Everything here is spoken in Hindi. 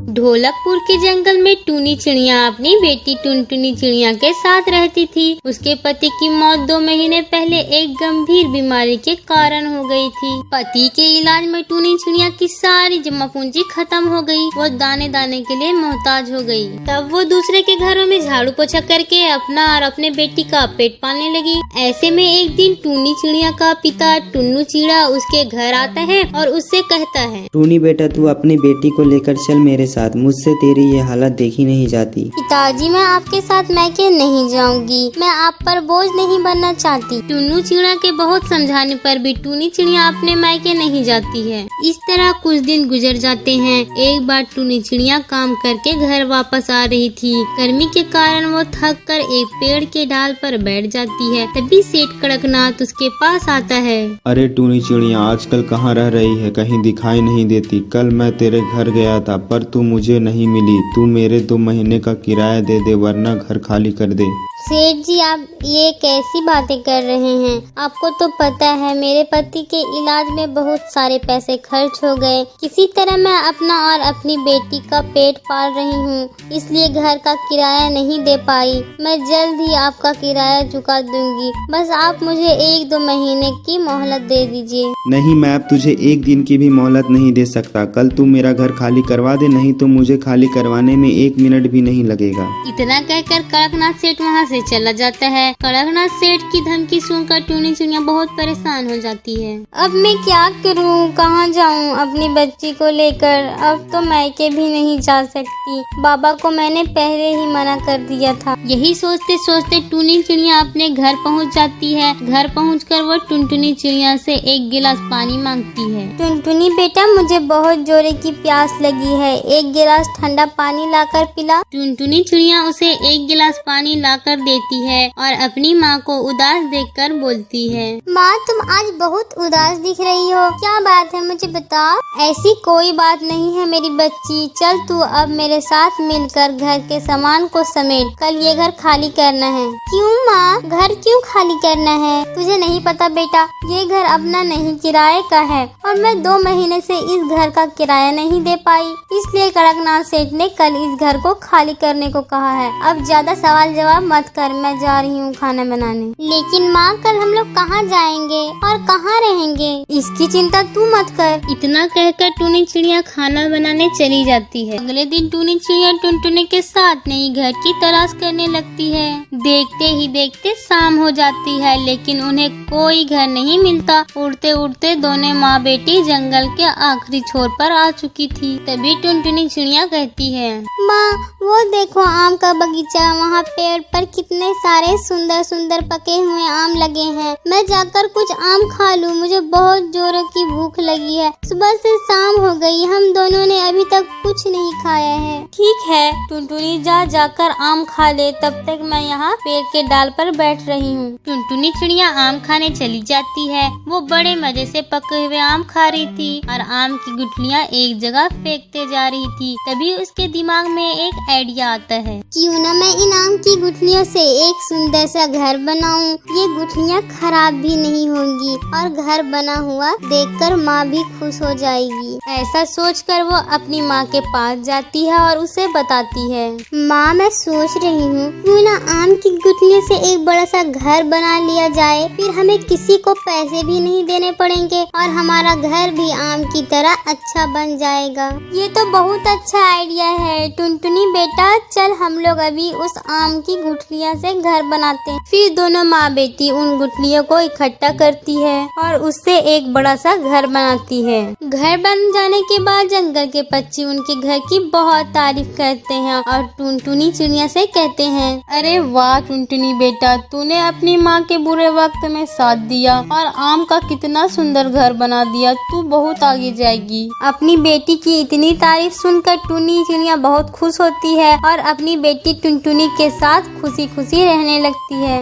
ढोलकपुर के जंगल में टूनी चिड़िया अपनी बेटी टुनटुनी चिड़िया के साथ रहती थी। उसके पति की मौत 2 महीने पहले एक गंभीर बीमारी के कारण हो गई थी। पति के इलाज में टूनी चिड़िया की सारी जमा पूंजी खत्म हो गई। वो दाने दाने के लिए मोहताज हो गई। तब वो दूसरे के घरों में झाड़ू पोछा करके अपना और अपने बेटी का पेट पालने लगी। ऐसे में एक दिन टूनी चिड़िया का पिता टुन्नू चिड़ा उसके घर आता है और उससे कहता है, टूनी बेटा, तू अपनी बेटी को लेकर चल मेरे साथ। मुझसे तेरी ये हालत देखी नहीं जाती। पिताजी, मैं आपके साथ मैके नहीं जाऊंगी। मैं आप पर बोझ नहीं बनना चाहती। टुन्नू चिड़िया के बहुत समझाने पर भी टूनी चिड़िया अपने मायके नहीं जाती है। इस तरह कुछ दिन गुजर जाते हैं। एक बार टूनी चिड़िया काम करके घर वापस आ रही थी। गर्मी के कारण वो थक कर एक पेड़ के डाल पर बैठ जाती है। तभी सेठ कड़कनाथ उसके पास आता है। अरे टूनी चिड़िया, आजकल कहाँ रह रही है? कहीं दिखाई नहीं देती। कल मैं तेरे घर गया था पर तू मुझे नहीं मिली। तू मेरे 2 महीने का किराया दे दे वरना घर खाली कर दे। सेठ जी, आप ये कैसी बातें कर रहे हैं? आपको तो पता है मेरे पति के इलाज में बहुत सारे पैसे खर्च हो गए। किसी तरह मैं अपना और अपनी बेटी का पेट पाल रही हूँ, इसलिए घर का किराया नहीं दे पाई। मैं जल्द ही आपका किराया चुका दूंगी। बस आप मुझे 1-2 महीने की मोहलत दे दीजिए। नहीं, मैं अब तुझे 1 दिन की भी मोहलत नहीं दे सकता। कल तू मेरा घर खाली करवा दे, नहीं तो मुझे खाली करवाने में 1 मिनट भी नहीं लगेगा। इतना कहकर कड़कनाथ सेठ वहाँ से चला जाता है। कड़कनाथ सेठ की धमकी सुनकर टूनी चिड़िया बहुत परेशान हो जाती है। अब मैं क्या करूं? कहां जाऊं अपनी बच्ची को लेकर? अब तो मैके भी नहीं जा सकती। बाबा को मैंने पहले ही मना कर दिया था। यही सोचते सोचते टूनी चिड़िया अपने घर पहुंच जाती है। घर पहुंचकर वो टुनटुनी चिड़िया से 1 गिलास पानी मांगती है। टुनटुनी बेटा, मुझे बहुत जोरे की प्यास लगी है। 1 गिलास ठंडा पानी लाकर पिला। टुनटुनी चिड़िया उसे 1 गिलास पानी लाकर देती है और अपनी माँ को उदास देखकर बोलती है, माँ, तुम आज बहुत उदास दिख रही हो। क्या बात है, मुझे बताओ। ऐसी कोई बात नहीं है मेरी बच्ची। चल तू अब मेरे साथ मिलकर घर के सामान को समेट। कल ये घर खाली करना है। क्यों माँ? घर क्यों खाली करना है? तुझे नहीं पता बेटा, ये घर अपना नहीं किराए का है और मैं 2 महीने से इस घर का किराया नहीं दे पाई। इसलिए कड़कनाथ सेठ ने कल इस घर को खाली करने को कहा है। अब ज्यादा सवाल जवाब मत कर, मैं जा रही हूँ खाना बनाने। लेकिन माँ, कल हम लोग कहाँ जाएंगे और कहाँ रहेंगे? इसकी चिंता तू मत कर। इतना कहकर टूनी चिड़िया खाना बनाने चली जाती है। अगले दिन टूनी चिड़िया टुनटुनी के साथ नई घर की तलाश करने लगती है। देखते ही देखते शाम हो जाती है, लेकिन उन्हें कोई घर नहीं मिलता। उड़ते उड़ते दोनों माँ बेटी जंगल के आखिरी छोर पर आ चुकी थी। तभी टुनटुनी चिड़िया कहती है, माँ, वो देखो आम का बगीचा। वहाँ पेड़ पर कितने सारे सुंदर सुंदर पके हुए आम लगे हैं। मैं जाकर कुछ आम खा लूँ। मुझे बहुत जोरों की भूख लगी है। सुबह से शाम हो गई, हम दोनों ने अभी तक कुछ नहीं खाया है। ठीक है टुनटुनी, जाकर आम खा ले। तब तक मैं यहाँ पेड़ के डाल पर बैठ रही हूँ। टुनटुनी चिड़िया आम खाने चली जाती है। वो बड़े मजे से पके हुए आम खा रही थी और आम की गुठलियाँ एक जगह फेंकते जा रही थी। तभी उसके दिमाग में एक आइडिया आता है, क्यों न मैं इन आम की गुठलियों से एक सुंदर सा घर बनाऊं। ये गुठलियाँ खराब भी नहीं होंगी और घर बना हुआ देखकर माँ भी खुश हो जाएगी। ऐसा सोचकर वो अपनी माँ के पास जाती है और उसे बताती है, माँ, मैं सोच रही हूँ क्यों ना आम की गुठलियों से एक बड़ा सा घर बना लिया जाए। फिर हमें किसी को पैसे भी नहीं देने पड़ेंगे और हमारा घर भी आम की तरह अच्छा बन जाएगा। ये तो बहुत अच्छा आइडिया है। टुनटुनी बेटा, चल हम लोग अभी उस आम की गुठलियाँ से घर बनाते हैं। फिर दोनों माँ बेटी उन गुठलियों को इकट्ठा करती है और उससे एक बड़ा सा घर बनाती है। घर बन जाने के बाद जंगल के पक्षी उनके घर की बहुत तारीफ करते हैं और टुनटुनी चिड़िया से कहते हैं, अरे वाह टुनटुनी बेटा, तूने अपनी माँ के बुरे वक्त में साथ दिया और आम का कितना सुंदर घर बना दिया। तू बहुत आगे जाएगी। अपनी बेटी की इतनी तारीफ सुनकर टुनी चिड़िया बहुत खुश होती है और अपनी बेटी टुनटुनी के साथ खुशी खुशी रहने लगती है।